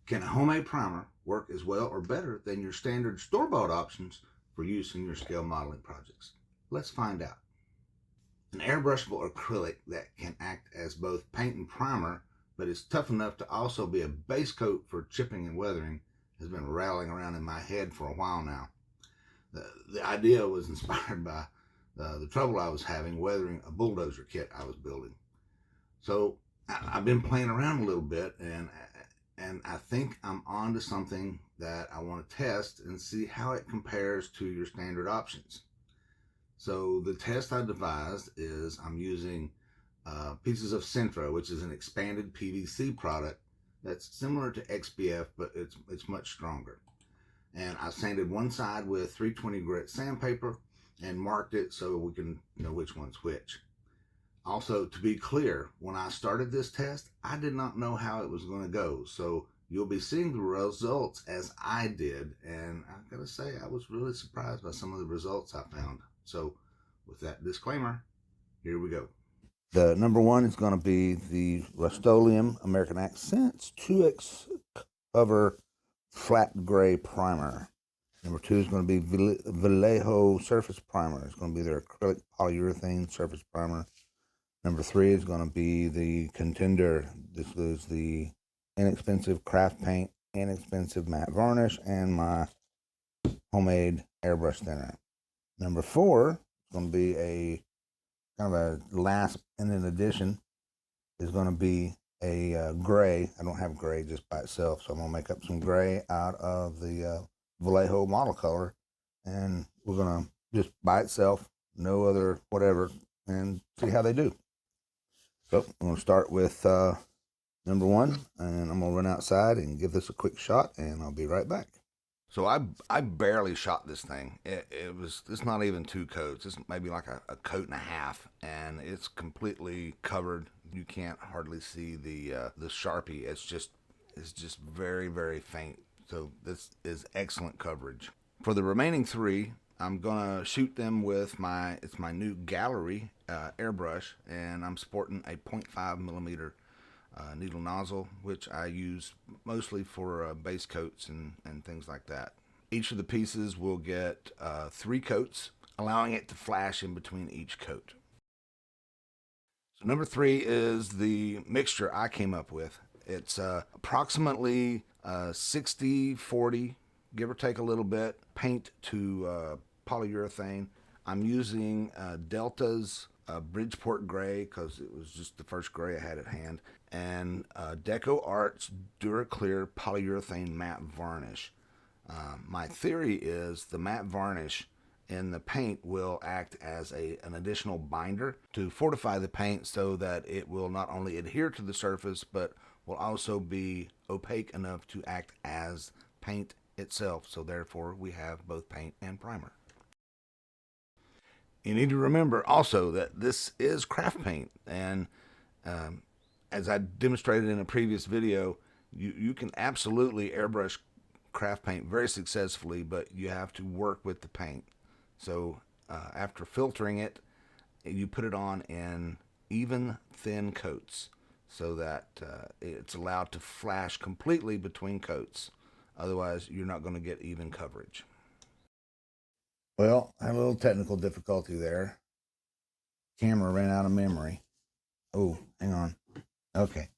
Can a homemade primer work as well or better than your standard store-bought options for use in your scale modeling projects? Let's find out. An airbrushable acrylic that can act as both paint and primer, but is tough enough to also be a base coat for chipping and weathering, has been rattling around in my head for a while now. The idea was inspired by the trouble I was having weathering a bulldozer kit I was building. So I've been playing around a little bit, and I think I'm onto something that I want to test and see how it compares to your standard options. So the test I devised is I'm using pieces of Centro, which is an expanded PVC product that's similar to XPF, but it's much stronger. And I sanded one side with 320 grit sandpaper and marked it so we can know which one's which. Also, to be clear, when I started this test, I did not know how it was going to go. So you'll be seeing the results as I did. And I gotta say, I was really surprised by some of the results I found. So with that disclaimer, here we go. The number one is going to be the Rust-Oleum American Accents 2X Cover Flat Gray Primer. Number two is going to be Vallejo Surface Primer. It's going to be their acrylic polyurethane surface primer. Number three is going to be the Contender. This is the inexpensive craft paint, inexpensive matte varnish, and my homemade airbrush thinner. Number four is going to be a kind of a last and in addition is going to be a gray. I don't have gray just by itself, so I'm going to make up some gray out of the Vallejo model color, and we're going to just by itself, no other whatever, and see how they do. So I'm going to start with number one, and I'm going to run outside and give this a quick shot, and I'll be right back. So I barely shot this thing. It's not even 2 coats. It's maybe like a coat and a half, and it's completely covered. You can't hardly see the Sharpie. It's just very, very faint. So this is excellent coverage. For the remaining 3, I'm gonna shoot them with my new Gallery airbrush, and I'm sporting a 0.5 millimeter needle nozzle, which I use mostly for base coats and things like that. Each of the pieces will get 3 coats, allowing it to flash in between each coat. So number 3 is the mixture I came up with. It's approximately 60-40, give or take a little bit, paint to polyurethane. I'm using Delta's Bridgeport Gray because it was just the first gray I had at hand, and Deco Art's DuraClear Polyurethane Matte Varnish. My theory is the matte varnish in the paint will act as an additional binder to fortify the paint so that it will not only adhere to the surface but will also be opaque enough to act as paint itself. So therefore we have both paint and primer. You need to remember also that this is craft paint, and as I demonstrated in a previous video, you can absolutely airbrush craft paint very successfully, but you have to work with the paint. So after filtering it, you put it on in even thin coats so that it's allowed to flash completely between coats. Otherwise, you're not going to get even coverage. Well, I had a little technical difficulty there. Camera ran out of memory. Oh, hang on. Okay.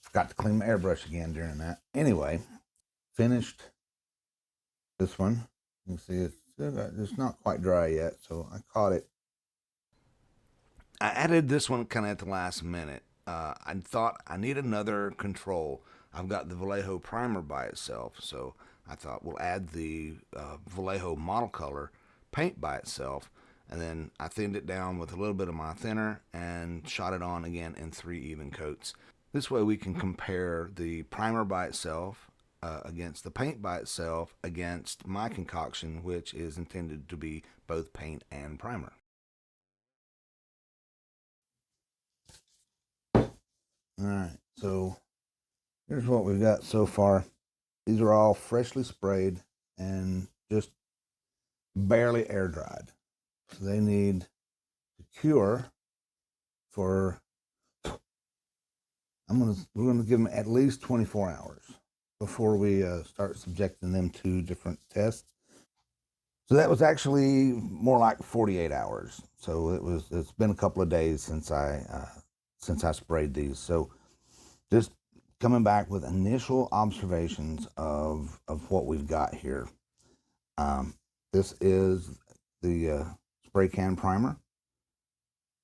Forgot to clean my airbrush again during that. Anyway, finished this one. You can see it's not quite dry yet, so I caught it. I added this one kind of at the last minute. I thought I need another control. I've got the Vallejo primer by itself, so I thought we'll add the Vallejo model color paint by itself, and then I thinned it down with a little bit of my thinner and shot it on again in 3 even coats. This way we can compare the primer by itself against the paint by itself against my concoction, which is intended to be both paint and primer. Alright, so here's what we've got so far. These are all freshly sprayed and just barely air dried. So they need to cure for, we're gonna give them at least 24 hours. before we start subjecting them to different tests. So that was actually more like 48 hours. So it's been a couple of days since I sprayed these. So just coming back with initial observations of what we've got here. Um, this is the spray can primer.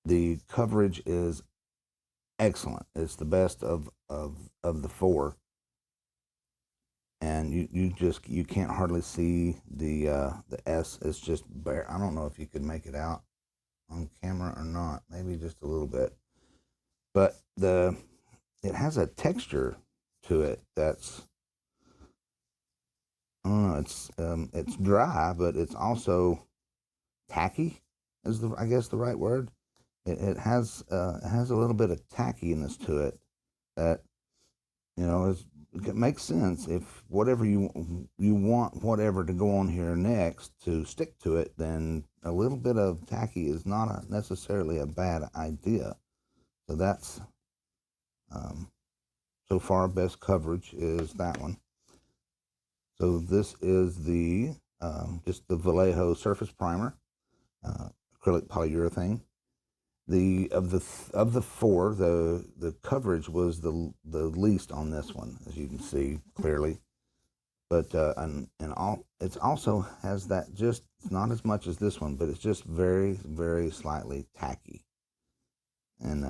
The coverage is excellent. It's the best of the four, and you can't hardly see the S. It's just bare. I don't know if you could make it out on camera or not. Maybe just a little bit, but it has a texture to it that's, I don't know. It's dry, but it's also tacky. Is the, I guess, the right word. It has a little bit of tackiness to it that, it makes sense if whatever you want whatever to go on here next to stick to it, then a little bit of tacky is not necessarily a bad idea. So that's, so far, best coverage is that one. So this is the just the Vallejo surface primer, acrylic polyurethane. Of the four, the coverage was the least on this one, as you can see clearly. But and all, it also has that, just not as much as this one, but it's just very, very slightly tacky. And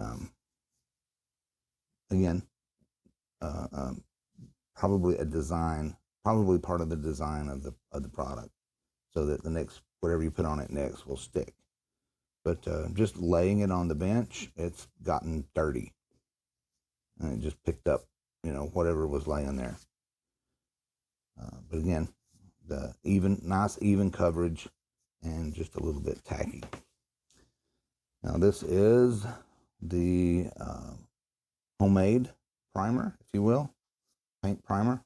again, uh, um, probably probably part of the design of the product, so that the next, whatever you put on it next, will stick. But just laying it on the bench, it's gotten dirty, and it just picked up, whatever was laying there. But again, the nice even coverage, and just a little bit tacky. Now this is the homemade primer, if you will, paint primer.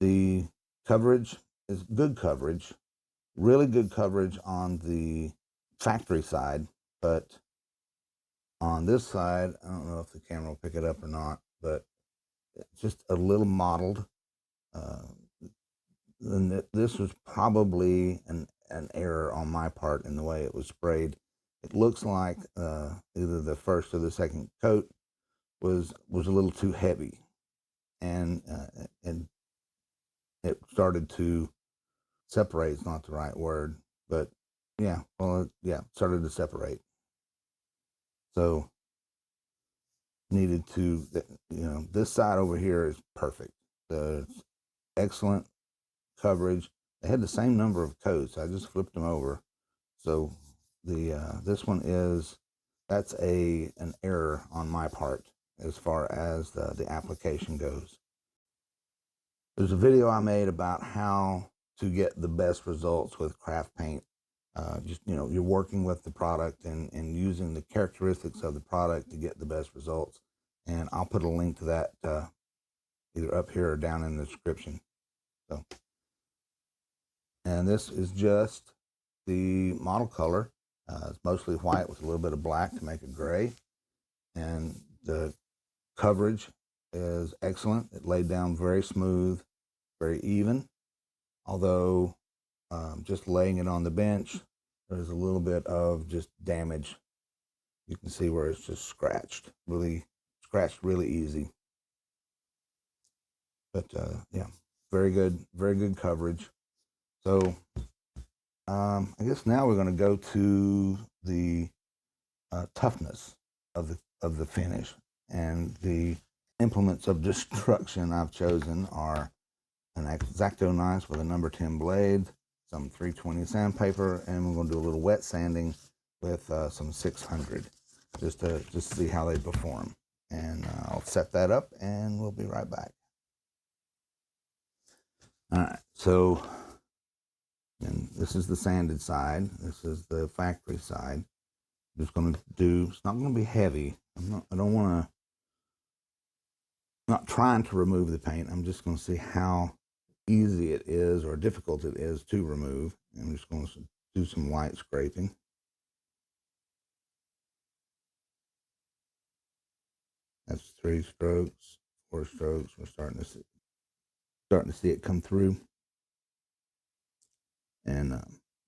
The coverage is good coverage, really good coverage on the factory side, but on this side, I don't know if the camera will pick it up or not, but it's just a little mottled. Uh, and this was probably an error on my part in the way it was sprayed. It looks like either the first or the second coat was a little too heavy, and it started to separate. It's not the right word, but yeah, well, yeah, it started to separate. So needed to, this side over here is perfect. It's excellent coverage. They had the same number of coats. I just flipped them over. So this one is, that's an error on my part as far as the application goes. There's a video I made about how to get the best results with craft paint. Just, you're working with the product and using the characteristics of the product to get the best results. And I'll put a link to that either up here or down in the description. So, and this is just the model color. It's mostly white with a little bit of black to make it gray. And the coverage is excellent. It laid down very smooth, very even. Although just laying it on the bench, there's a little bit of just damage. You can see where it's just scratched really easy. But yeah, very good coverage. So I guess now we're going to go to the toughness of the finish, and the implements of destruction I've chosen are an X-Acto knife with a number 10 blade, some 320 sandpaper, and we're going to do a little wet sanding with some 600 just to see how they perform. And I'll set that up and we'll be right back. All right, so, and this is the sanded side. This is the factory side. I'm just going to do, it's not going to be heavy. I don't want to, not trying to remove the paint. I'm just going to see how easy it is or difficult it is to remove. I'm just going to do some light scraping. That's 3 strokes, 4 strokes. We're starting to see Starting to see it come through. And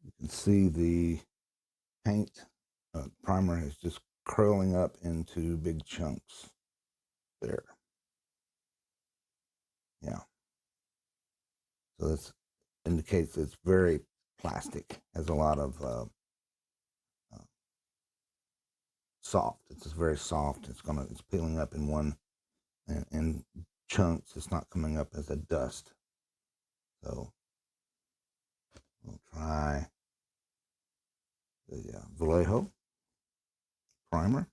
you can see the paint primer is just curling up into big chunks there. Yeah. So this indicates it's very plastic, has a lot of soft. It's just very soft. It's peeling up in one in chunks. It's not coming up as a dust. So we'll try the Vallejo primer.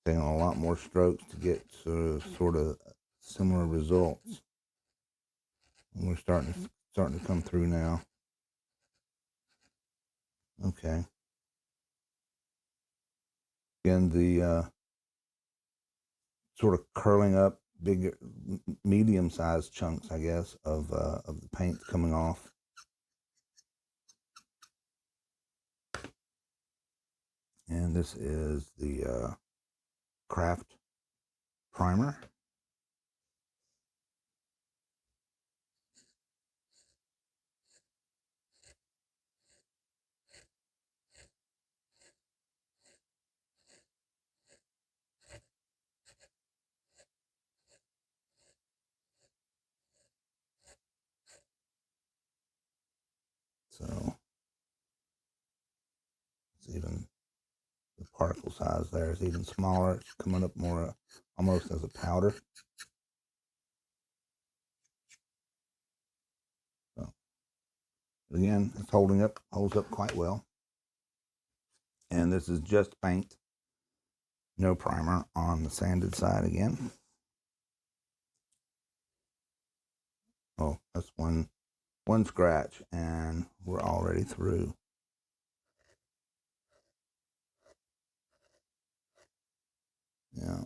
Taking a lot more strokes to get sort of similar results. And we're starting to come through now. Okay. Again, the sort of curling up, big, medium-sized chunks, I guess, of the paint coming off. And this is the craft primer. So it's even, the particle size there is even smaller. It's coming up more almost as a powder. So again, it's holds up quite well. And this is just paint, no primer on the sanded side again. Oh, that's one scratch, and we're already through. Yeah.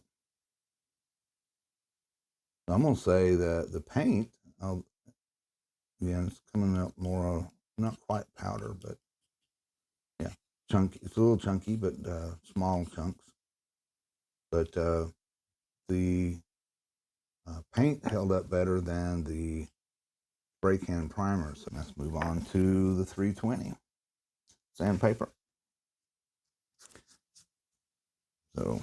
So I'm gonna say that the paint, again, it's coming out more, not quite powder, but yeah, chunky. It's a little chunky, but small chunks. But the paint held up better than the spray can primer. So let's move on to the 320 sandpaper. So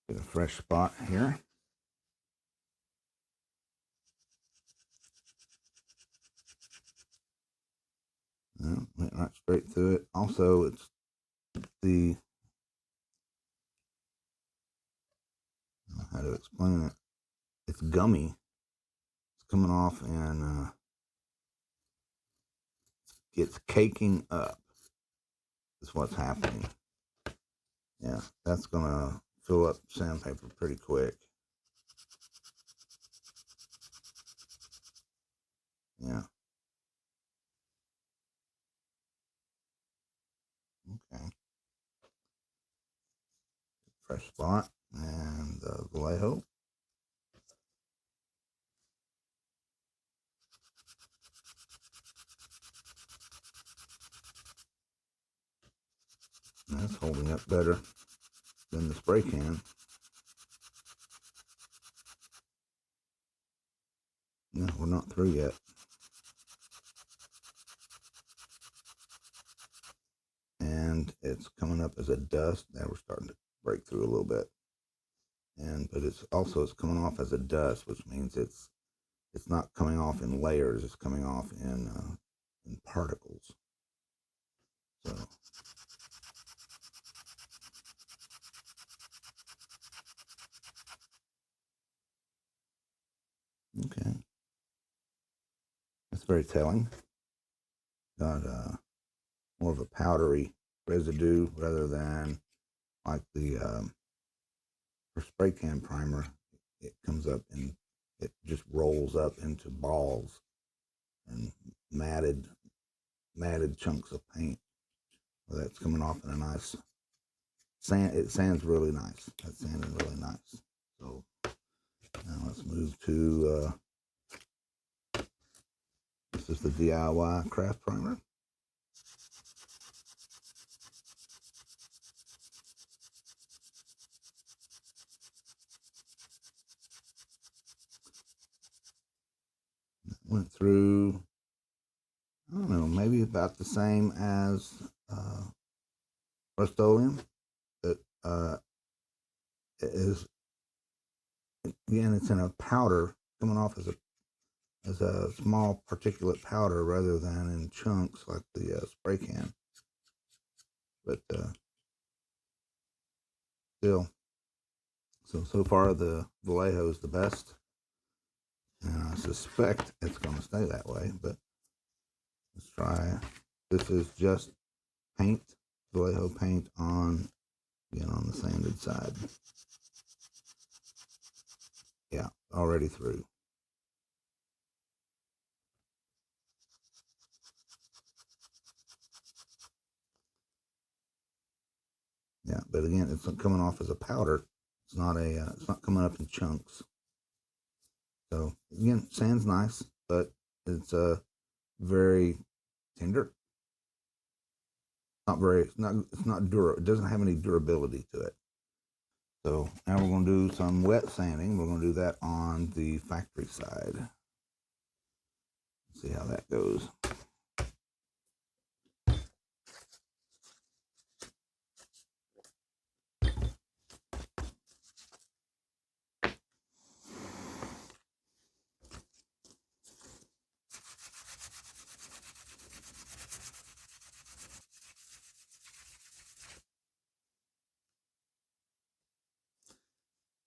get a fresh spot here. Went right straight through it. Also, it's the, I don't know how to explain it. It's gummy. It's coming off and it's caking up. Is what's happening. Yeah, that's gonna fill up sandpaper pretty quick. Yeah. Okay. Fresh spot and the Vallejo. That's holding up better than the spray can. No, we're not through yet. And it's coming up as a dust. Now we're starting to break through a little bit. But it's coming off as a dust, which means it's not coming off in layers. It's coming off in particles. So okay, that's very telling. Got more of a powdery residue rather than like the for spray can primer. It comes up and it just rolls up into balls and matted chunks of paint. Well, that's coming off in a nice sand. It sands really nice. That's sanding really nice. So now let's move to this is the DIY craft primer. went through, I don't know, maybe about the same as Rust-Oleum. It is, again, it's in a powder, coming off as a small particulate powder rather than in chunks like the spray can. But still, so far the Vallejo is the best, and I suspect it's going to stay that way. But let's try. This is just paint, Vallejo paint on, again, on the sanded side. Yeah, already through. Yeah, but again, it's coming off as a powder. It's not it's not coming up in chunks. So again, sand's nice, but it's very tender. It's not durable. It doesn't have any durability to it. So now we're going to do some wet sanding. We're going to do that on the factory side. See how that goes.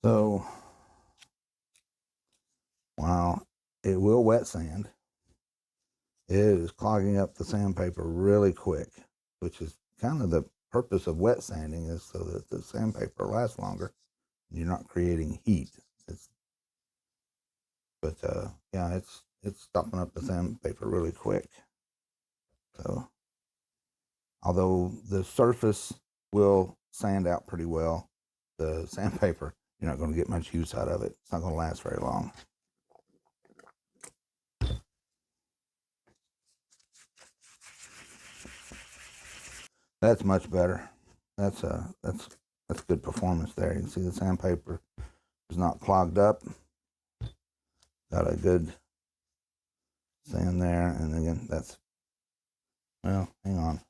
So, while it will wet sand, it is clogging up the sandpaper really quick, which is kind of the purpose of wet sanding, is so that the sandpaper lasts longer and you're not creating heat. Yeah, it's stopping up the sandpaper really quick. So, although the surface will sand out pretty well, the sandpaper, you're not going to get much use out of it. It's not going to last very long. That's much better. That's good performance there. You can see the sandpaper is not clogged up. Got a good sand there, and again, that's, well, hang on.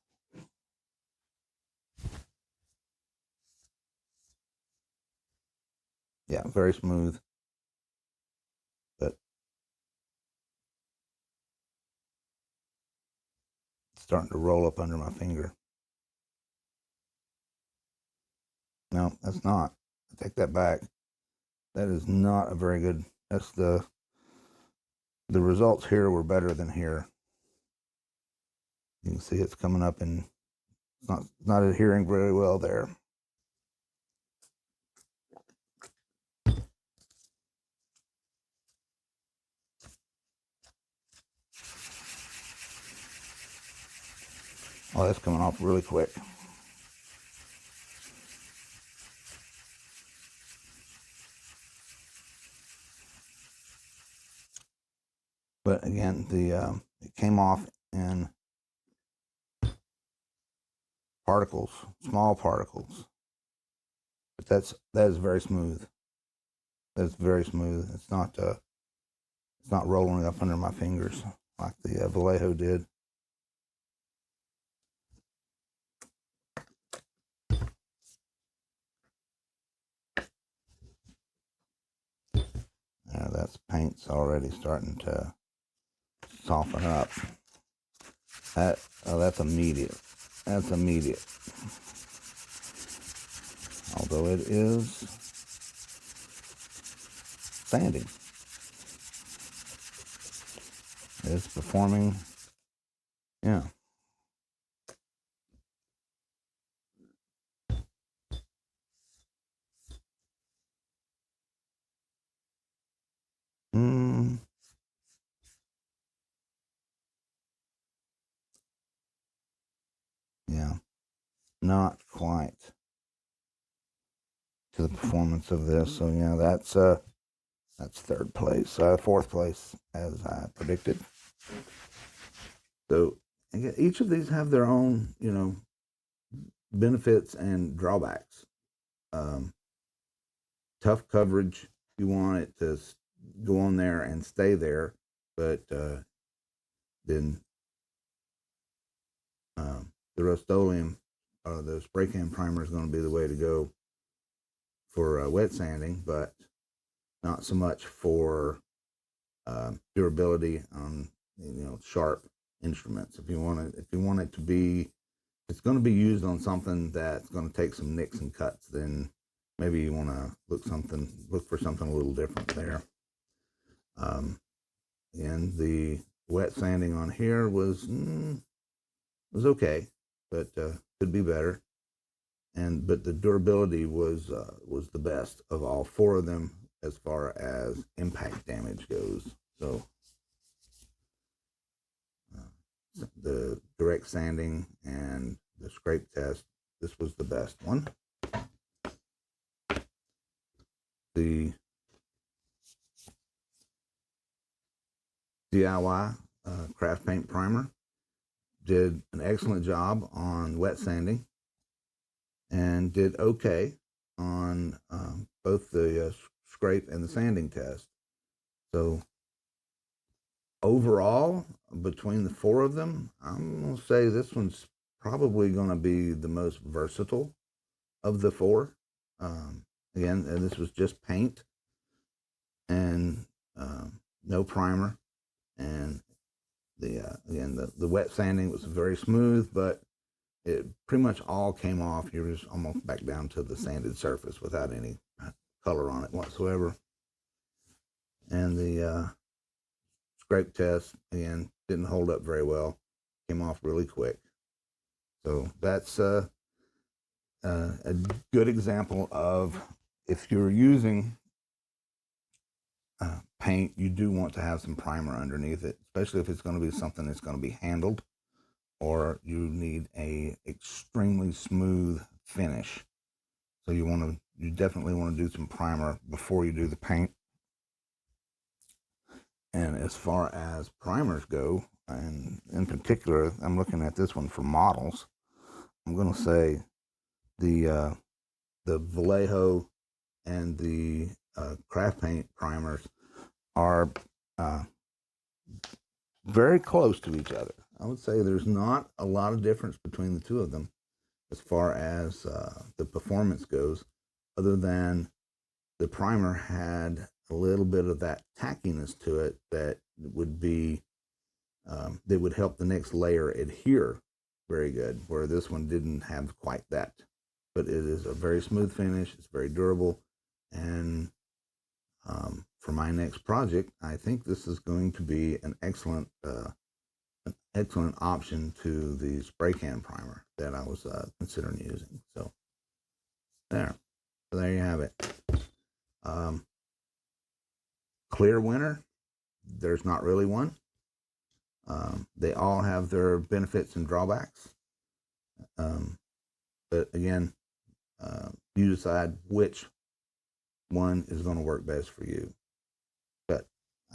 Yeah, very smooth, but it's starting to roll up under my finger. No, that's not. I take that back. That is not a very good. That's the results here were better than here. You can see it's coming up and it's not adhering very well there. Oh, that's coming off really quick. But again, it came off in particles, small particles. But that is very smooth. That's very smooth. It's not rolling up under my fingers like the Vallejo did. Yeah, that's paint's already starting to soften up. That's immediate. That's immediate. Although it is sanding. It's performing. Yeah. Yeah. Not quite to the performance of this. So yeah, that's third place, fourth place as I predicted. So each of these have their own, benefits and drawbacks. Tough coverage, you want it to go on there and stay there but then the Rust-Oleum, the spray can primer is going to be the way to go for wet sanding, but not so much for durability on sharp instruments. If you want it to be, it's going to be used on something that's going to take some nicks and cuts, then maybe you want to look for something a little different there. And the wet sanding on here was okay, but could be better. But the durability was the best of all four of them as far as impact damage goes. So the direct sanding and the scrape test, this was the best one. The DIY craft paint primer did an excellent job on wet sanding and did okay on both the scrape and the sanding test. So overall, between the four of them, I'm going to say this one's probably going to be the most versatile of the four. Again, and this was just paint and no primer. And the wet sanding was very smooth, but it pretty much all came off. You're just almost back down to the sanded surface without any color on it whatsoever. And the scrape test, again, didn't hold up very well. Came off really quick. So that's a good example of, if you're using paint, you do want to have some primer underneath it, especially if it's going to be something that's going to be handled, or you need a extremely smooth finish. So you definitely want to do some primer before you do the paint. And as far as primers go, and in particular, I'm looking at this one for models, I'm going to say the Vallejo and the craft paint primers are very close to each other. I would say there's not a lot of difference between the two of them as far as the performance goes, other than the primer had a little bit of that tackiness to it that would be that would help the next layer adhere very good, where this one didn't have quite that. But it is a very smooth finish. It's very durable, and for my next project, I think this is going to be an excellent option to the spray can primer that I was considering using. So there you have it. Clear winner, there's not really one. They all have their benefits and drawbacks. But again, you decide which one is going to work best for you. But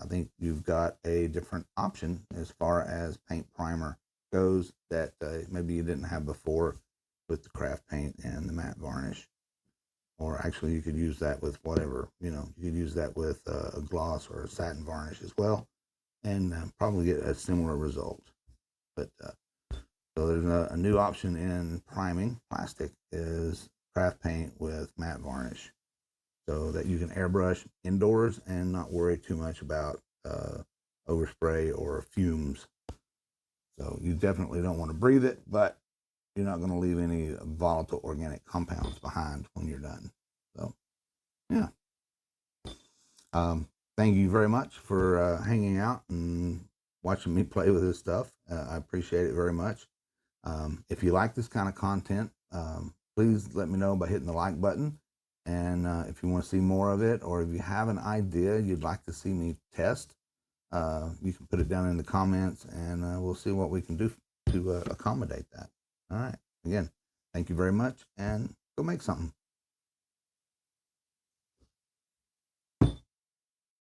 I think you've got a different option as far as paint primer goes that maybe you didn't have before with the craft paint and the matte varnish. Or actually, you could use that with whatever, you could use that with a gloss or a satin varnish as well, and probably get a similar result. But so there's a new option in priming plastic is craft paint with matte varnish, so that you can airbrush indoors and not worry too much about overspray or fumes. So you definitely don't want to breathe it, but you're not going to leave any volatile organic compounds behind when you're done. So, yeah. Thank you very much for hanging out and watching me play with this stuff. I appreciate it very much. If you like this kind of content, please let me know by hitting the like button. And if you want to see more of it, or if you have an idea you'd like to see me test, you can put it down in the comments, and we'll see what we can do to accommodate that. All right. Again, thank you very much, and go make something.